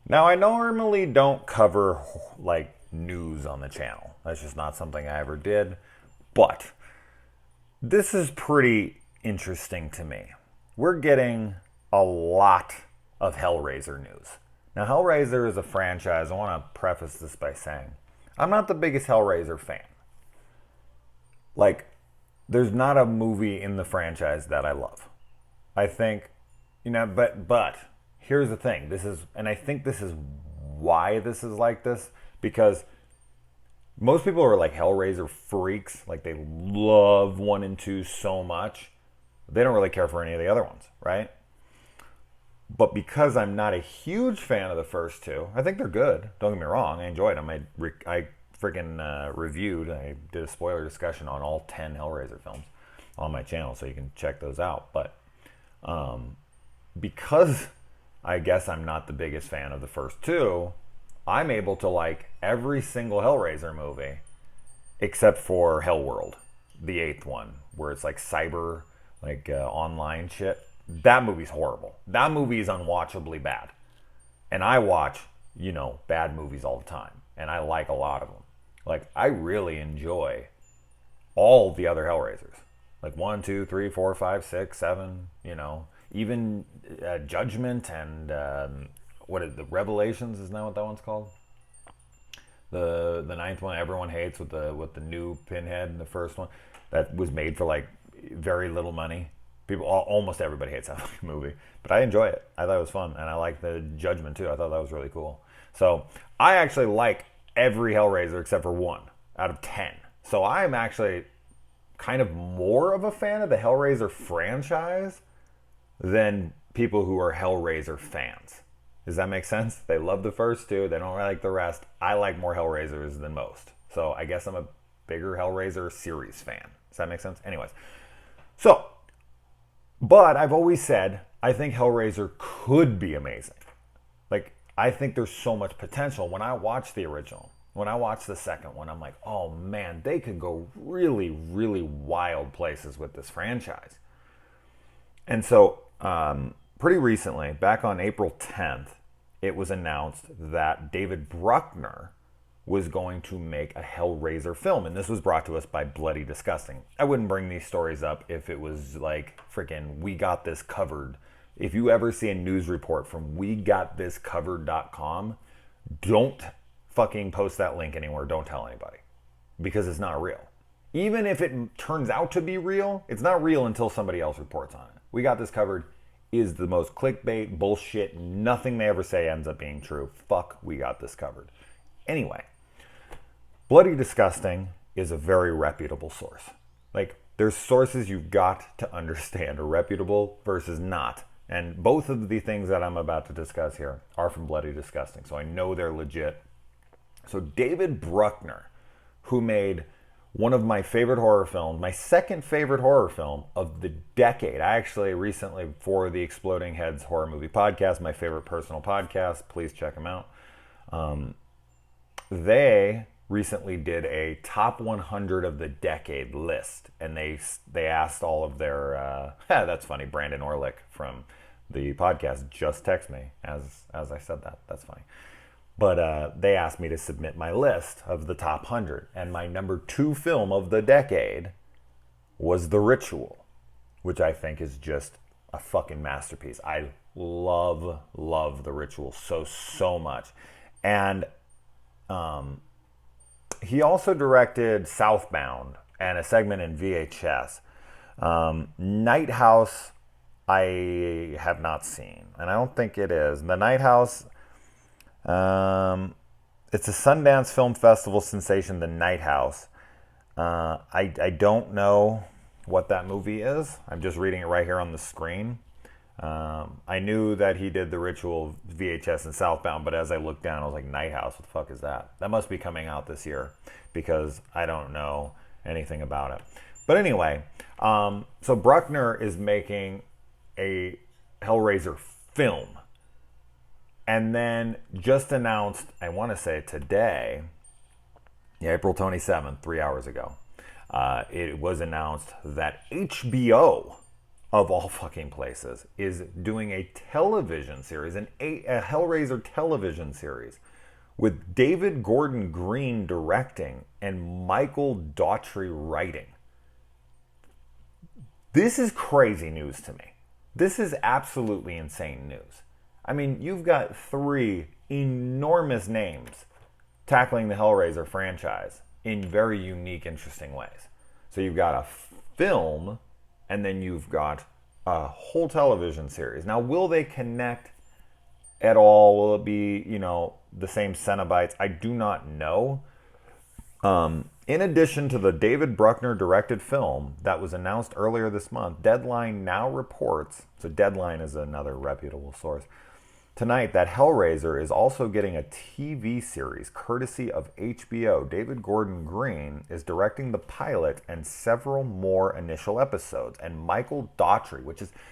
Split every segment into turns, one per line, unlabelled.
Now, I normally don't cover like news on the channel. That's just not something I ever did. But this is pretty interesting to me. We're getting a lot of Hellraiser news. Now, Hellraiser is a franchise. I want to preface this by saying I'm not the biggest Hellraiser fan. Like, there's not a movie in the franchise that I love. I think, but here's the thing. And I think this is why this is like this, because most people are like Hellraiser freaks. Like, they love one and two so much. They don't really care for any of the other ones, right? But because I'm not a huge fan of the first two, I think they're good. Don't get me wrong. I enjoyed them. I freaking reviewed, I did a spoiler discussion on all 10 Hellraiser films on my channel, so you can check those out. But because I guess I'm not the biggest fan of the first two, I'm able to like every single Hellraiser movie except for Hellworld, the eighth one, where it's like cyber, like online shit. That movie's horrible. That movie is unwatchably bad. And I watch, bad movies all the time. And I like a lot of them. Like, I really enjoy all the other Hellraisers. Like 1, 2, 3, 4, 5, 6, 7, even Judgment and what is the Revelations? Isn't that what that one's called? The ninth one everyone hates with the new Pinhead in the first one that was made for like very little money. Almost everybody hates that movie, but I enjoy it. I thought it was fun, and I like the Judgment too. I thought that was really cool. So I actually like every Hellraiser except for 1 out of 10. So I'm actually kind of more of a fan of the Hellraiser franchise than people who are Hellraiser fans. Does that make sense? They love the first two. They don't like the rest. I like more Hellraisers than most. So I guess I'm a bigger Hellraiser series fan. Does that make sense? Anyways. So, but I've always said I think Hellraiser could be amazing. Like, I think there's so much potential. When I watch the original, when I watch the second one, I'm like, oh man, they could go really, really wild places with this franchise. And so, pretty recently, back on April 10th, it was announced that David Bruckner was going to make a Hellraiser film. And this was brought to us by Bloody Disgusting. I wouldn't bring these stories up if it was like freaking We Got This Covered. If you ever see a news report from WeGotThisCovered.com, don't fucking post that link anywhere. Don't tell anybody. Because it's not real. Even if it turns out to be real, it's not real until somebody else reports on it. We Got This Covered is the most clickbait, bullshit, nothing they ever say ends up being true. Fuck, We Got This Covered. Anyway, Bloody Disgusting is a very reputable source. Like, there's sources you've got to understand are reputable versus not. And both of the things that I'm about to discuss here are from Bloody Disgusting, so I know they're legit. So David Bruckner, who made one of my favorite horror films, my second favorite horror film of the decade. I actually recently, for the Exploding Heads Horror Movie Podcast, my favorite personal podcast, please check them out. They recently did a top 100 of the decade list, and they asked all of their that's funny, Brandon Orlick from the podcast just texted me as I said that. That's funny. But they asked me to submit my list of the top 100, and my number 2 film of the decade was The Ritual, which I think is just a fucking masterpiece. I love The Ritual so much. And he also directed Southbound and a segment in VHS. Night House, I have not seen, and I don't think it is. The Night House, it's a Sundance Film Festival sensation, The Night House. I don't know what that movie is. I'm just reading it right here on the screen. I knew that he did The Ritual, VHS, and Southbound, but as I looked down, I was like, Night House, what the fuck is that? That must be coming out this year because I don't know anything about it. But anyway, so Bruckner is making a Hellraiser film. And then just announced, I want to say today, April 27th, 3 hours ago, it was announced that HBO of all fucking places, is doing a television series, a Hellraiser television series, with David Gordon Green directing and Michael Daughtry writing. This is crazy news to me. This is absolutely insane news. I mean, you've got 3 enormous names tackling the Hellraiser franchise in very unique, interesting ways. So you've got a film, and then you've got a whole television series. Now, will they connect at all? Will it be, the same Cenobites? I do not know. In addition to the David Bruckner directed film that was announced earlier this month, Deadline now reports, so Deadline is another reputable source, tonight that Hellraiser is also getting a TV series courtesy of HBO. David Gordon Green is directing the pilot and several more initial episodes. And Michael Daughtry,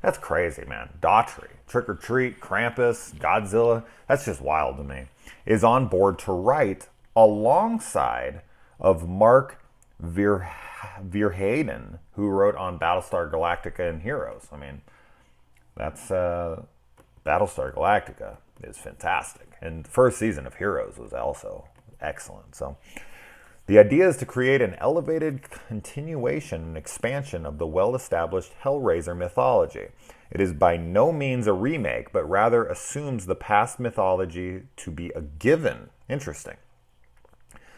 that's crazy, man. Daughtry, Trick or Treat, Krampus, Godzilla, that's just wild to me, is on board to write alongside of Mark Verheiden, who wrote on Battlestar Galactica and Heroes. I mean, that's Battlestar Galactica is fantastic. And the first season of Heroes was also excellent. So the idea is to create an elevated continuation and expansion of the well-established Hellraiser mythology. It is by no means a remake, but rather assumes the past mythology to be a given. Interesting.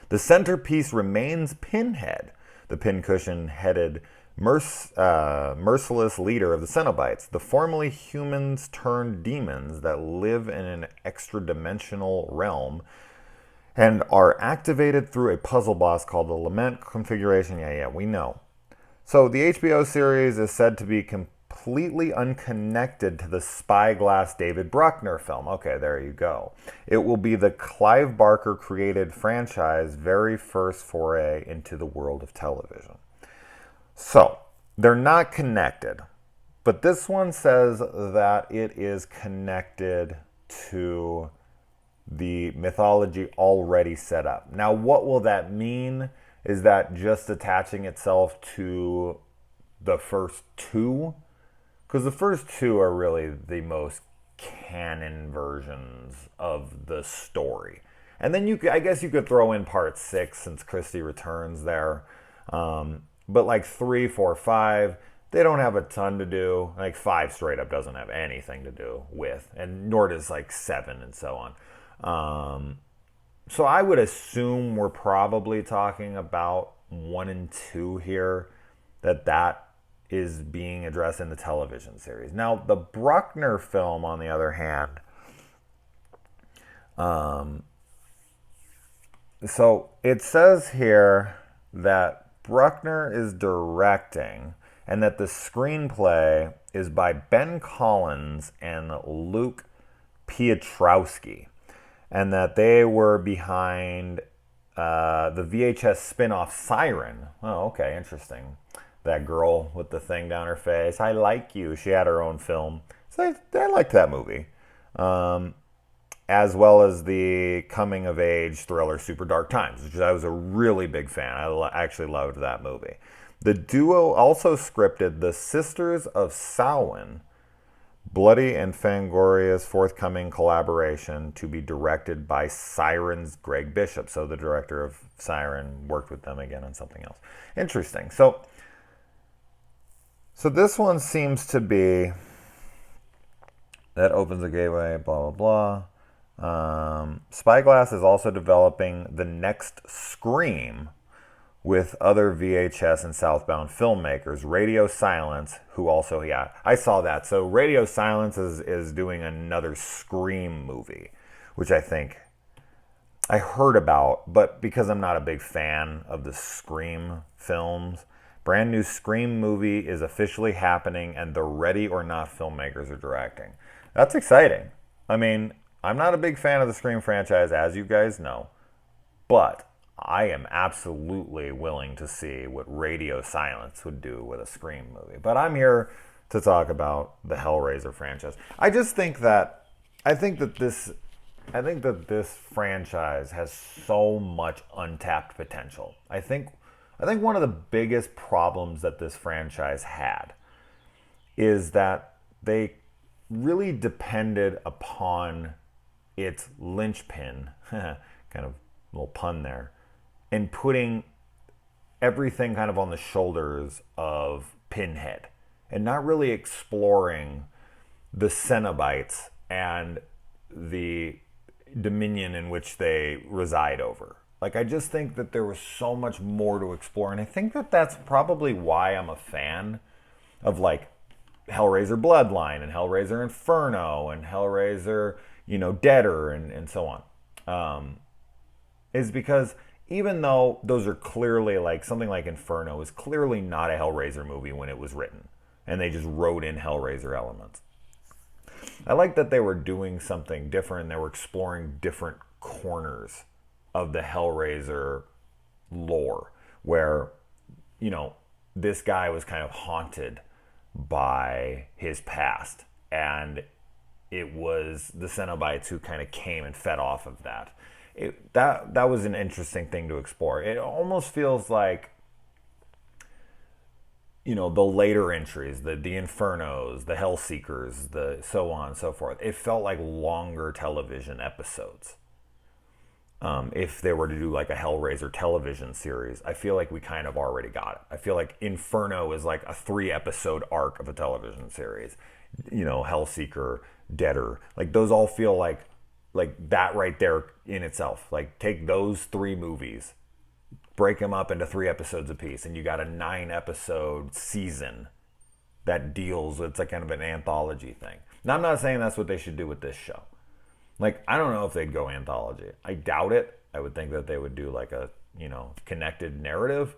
The centerpiece remains Pinhead, the pincushion-headed merciless leader of the Cenobites, the formerly humans turned demons that live in an extra-dimensional realm and are activated through a puzzle boss called the Lament configuration. Yeah, we know. So the HBO series is said to be completely unconnected to the Spyglass David Bruckner film. Okay, there you go. It will be the Clive Barker created franchise very first foray into the world of television. So, they're not connected, but this one says that it is connected to the mythology already set up. Now, what will that mean? Is that just attaching itself to the first 2? Because the first 2 are really the most canon versions of the story. And then I guess you could throw in part 6 since Christie returns there. But like 3, 4, 5, they don't have a ton to do. Like 5 straight up doesn't have anything to do with, and nor does like 7 and so on. So I would assume we're probably talking about 1 and 2 here, that is being addressed in the television series. Now, the Bruckner film, on the other hand, so it says here that Bruckner is directing and that the screenplay is by Ben Collins and Luke Piotrowski, and that they were behind the VHS spin-off Siren. Oh, okay, interesting. That girl with the thing down her face. I like you. She had her own film. So I liked that movie. As well as the coming-of-age thriller Super Dark Times, which I was a really big fan. I actually loved that movie. The duo also scripted The Sisters of Samhain, Bloody and Fangoria's forthcoming collaboration, to be directed by Siren's Greg Bishop. So the director of Siren worked with them again on something else. Interesting. So this one seems to be that opens a gateway, blah, blah, blah. Spyglass is also developing the next Scream with other VHS and Southbound filmmakers. Radio Silence, who also, I saw that. So Radio Silence is doing another Scream movie, which I think I heard about, but because I'm not a big fan of the Scream films, brand new Scream movie is officially happening, and the Ready or Not filmmakers are directing. That's exciting. I mean, I'm not a big fan of the Scream franchise, as you guys know, but I am absolutely willing to see what Radio Silence would do with a Scream movie. But I'm here to talk about the Hellraiser franchise. I think that this franchise has so much untapped potential. I think one of the biggest problems that this franchise had is that they really depended upon its linchpin, kind of little pun there, and putting everything kind of on the shoulders of Pinhead and not really exploring the Cenobites and the dominion in which they reside over. Like, I just think that there was so much more to explore, and I think that that's probably why I'm a fan of, like, Hellraiser Bloodline and Hellraiser Inferno and Hellraiser, Deader and so on. Is because even though those are clearly, like, something like Inferno is clearly not a Hellraiser movie when it was written, and they just wrote in Hellraiser elements. I like that they were doing something different. They were exploring different corners of the Hellraiser lore where, this guy was kind of haunted by his past. And it was the Cenobites who kind of came and fed off of that. That was an interesting thing to explore. It almost feels like, the later entries, the Infernos, the Hellseekers, the so on and so forth. It felt like longer television episodes. If they were to do like a Hellraiser television series, I feel like we kind of already got it. I feel like Inferno is like a 3-episode arc of a television series. Hellseeker, Deader, like those all feel like that right there in itself. Like, take those 3 movies, break them up into 3 episodes apiece, and you got a 9-episode season that deals with, it's like kind of an anthology thing. Now, I'm not saying that's what they should do with this show. Like, I don't know if they'd go anthology. I doubt it. I would think that they would do like a, connected narrative.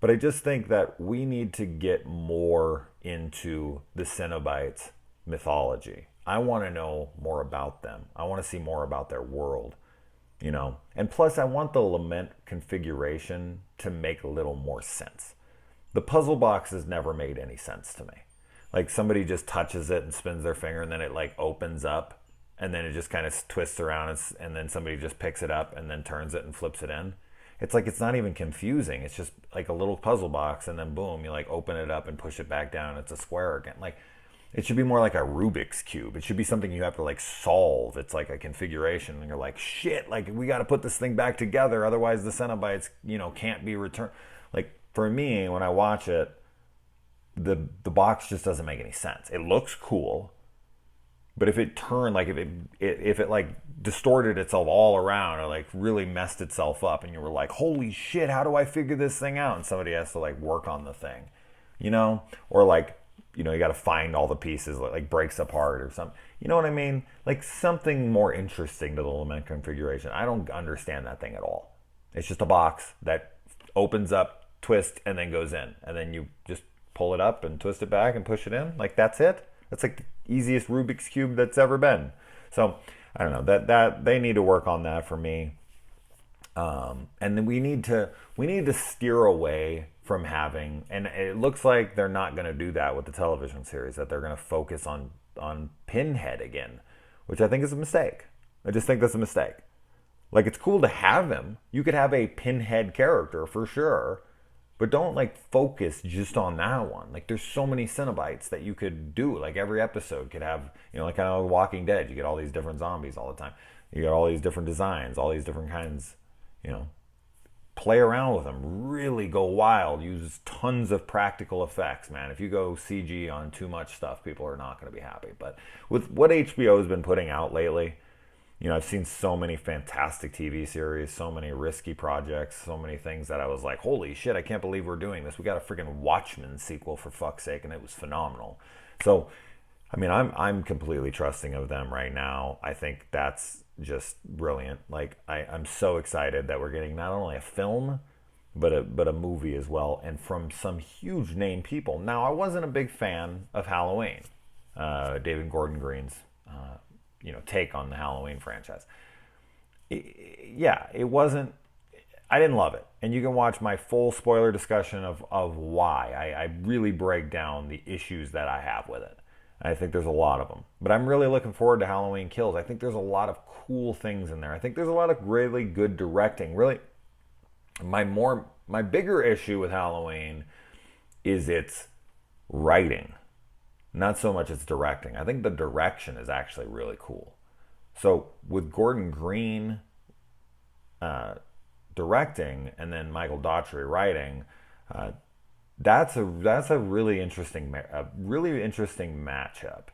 But I just think that we need to get more into the Cenobites' mythology. I want to know more about them. I want to see more about their world. And plus I want the lament configuration to make a little more sense. The puzzle boxes never made any sense to me. Like, somebody just touches it and spins their finger and then it like opens up and then it just kind of twists around and then somebody just picks it up and then turns it and flips it in. It's like, it's not even confusing. It's just like a little puzzle box and then boom, you like open it up and push it back down. It's a square again. Like, it should be more like a Rubik's Cube. It should be something you have to like solve. It's like a configuration and you're like, shit, like we got to put this thing back together. Otherwise the Cenobites, can't be returned. Like, for me, when I watch it, the box just doesn't make any sense. It looks cool, but if it turned, like if it like distorted itself all around or like really messed itself up and you were like, holy shit, how do I figure this thing out? And somebody has to like work on the thing, or like, you got to find all the pieces, like breaks apart or something. You know what I mean? Like, something more interesting to the lament configuration. I don't understand that thing at all. It's just a box that opens up, twists, and then goes in. And then you just pull it up and twist it back and push it in. Like, that's it. That's like the easiest Rubik's Cube that's ever been. So, I don't know. That they need to work on that for me. And then we need to steer away from having, and it looks like they're not going to do that with the television series, that they're going to focus on Pinhead again, which I think is a mistake. I just think that's a mistake. Like, it's cool to have him. You could have a Pinhead character for sure, but don't like focus just on that one. Like, there's so many Cenobites that you could do. Like, every episode could have, like kind of Walking Dead. You get all these different zombies all the time. You get all these different designs, all these different kinds, play around with them, really go wild, use tons of practical effects, man. If you go CG on too much stuff, people are not going to be happy. But with what HBO has been putting out lately, I've seen so many fantastic TV series, so many risky projects, so many things that I was like, holy shit, I can't believe we're doing this. We got a freaking Watchmen sequel, for fuck's sake, and it was phenomenal. So, I mean, I'm completely trusting of them right now. I think that's just brilliant. Like, I'm so excited that we're getting not only a film, but a movie as well, and from some huge name people. Now, I wasn't a big fan of Halloween, David Gordon Green's take on the Halloween franchise. It wasn't. I didn't love it, and you can watch my full spoiler discussion of why. I really break down the issues that I have with it. I think there's a lot of them. But I'm really looking forward to Halloween Kills. I think there's a lot of cool things in there. I think there's a lot of really good directing. Really, my bigger issue with Halloween is its writing. Not so much its directing. I think the direction is actually really cool. So with Gordon Green directing and then Michael Daughtry writing, uh, that's a really interesting matchup.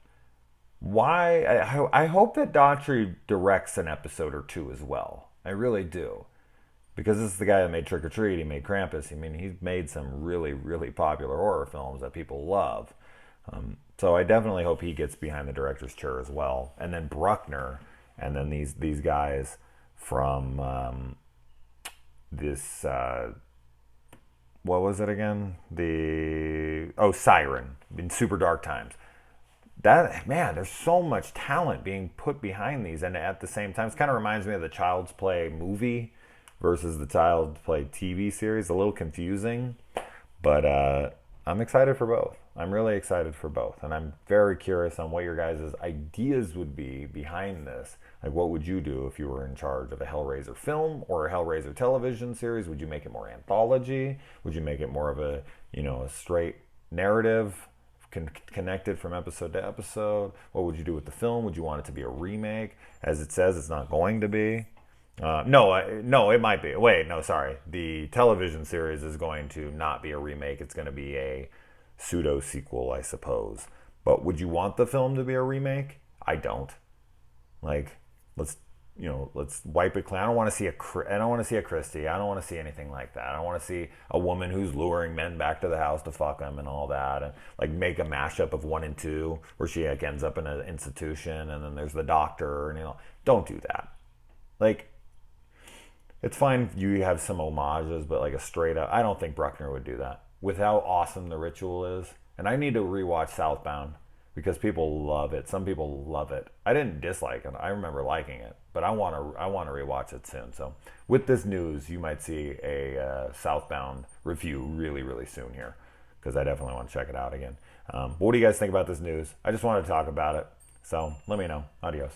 Why? I hope that Daughtry directs an episode or two as well. I really do, because this is the guy that made Trick or Treat. He made Krampus. I mean, he's made some really popular horror films that people love. So I definitely hope he gets behind the director's chair as well. And then Bruckner, and then these guys from this what was it again? Siren in Super Dark Times. That, man, there's so much talent being put behind these, and at the same time, it kind of reminds me of the Child's Play movie versus the Child's Play TV series. A little confusing, but I'm excited for both. I'm really excited for both, and I'm very curious on what your guys' ideas would be behind this. Like, what would you do if you were in charge of a Hellraiser film or a Hellraiser television series? Would you make it more anthology? Would you make it more of a straight narrative, connected from episode to episode? What would you do with the film? Would you want it to be a remake? As it says, it's not going to be. No, it might be. Wait, no, sorry. The television series is going to not be a remake. It's going to be a pseudo sequel, I suppose. But would you want the film to be a remake? I don't. Like, let's wipe it clean. I don't want to see a Christie. I don't want to see anything like that. I don't want to see a woman who's luring men back to the house to fuck them and all that, and like make a mashup of 1 and 2 where she like ends up in an institution and then there's the doctor, and don't do that. Like, it's fine you have some homages, but like a straight up, I don't think Bruckner would do that with how awesome The Ritual is. And I need to rewatch Southbound because people love it. Some people love it. I didn't dislike it. I remember liking it, but I want to rewatch it soon. So with this news, you might see a Southbound review really soon here, because I definitely want to check it out again. But what do you guys think about this news? I just wanted to talk about it. So let me know. Adios.